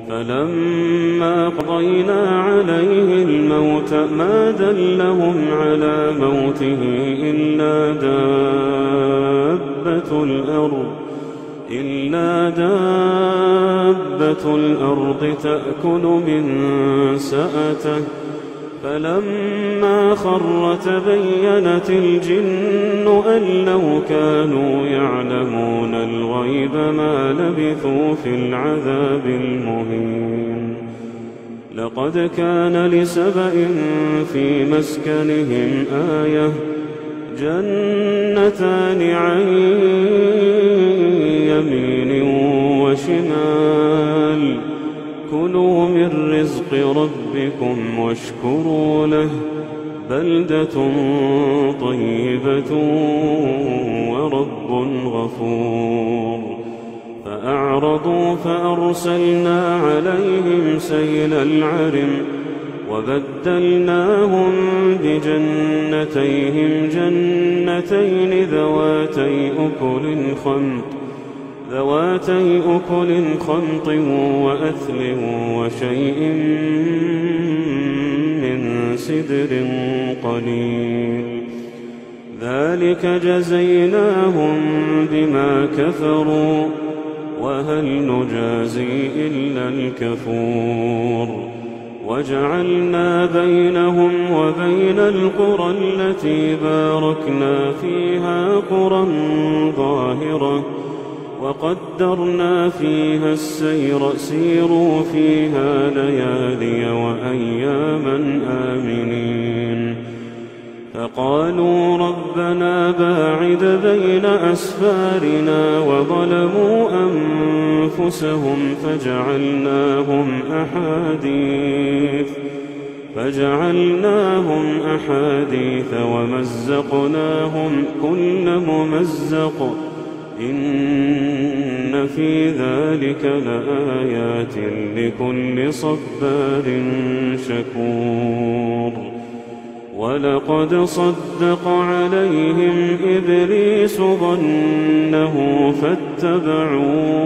فلما قضينا عليه الموت ما دلهم على موته إلا دابة الأرض تأكل من سأته فلما خر تبينت الجن أن لو كانوا يعلمون الغيب ما لبثوا في العذاب المهين. لقد كان لسبإ في مسكنهم آية جنتان عن يمين وشمال كلوا من رزق ربكم واشكروا له بلدة طيبة ورب غفور. فأعرضوا فأرسلنا عليهم سيل العرم وبدلناهم بجنتيهم جنتين ذواتي أكل خمط وأثل وشيء من سدر قليل ذلك جزيناهم بما كفروا وهل نجازي إلا الكفور. وجعلنا بينهم وبين القرى التي باركنا فيها قرى ظاهرة وقدرنا فيها السير سيروا فيها ليالي وأياما آمنين. فقالوا ربنا باعد بين أسفارنا وظلموا أنفسهم فجعلناهم أحاديث ومزقناهم كل ممزق إن في ذلك لآيات لكل صبار شكور. ولقد صدق عليهم إبليس ظنه فاتبعوه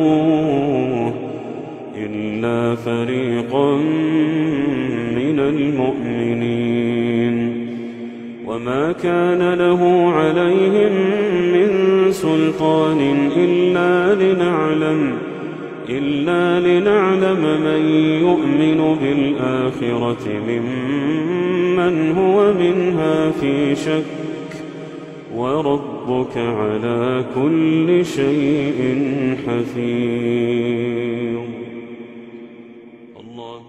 إلا فريقا من المؤمنين. وما كان له عليهم من سلطان إلا لنعلم من يؤمن بالآخرة ممن هو منها في شك وربك على كل شيء حفيظ. الله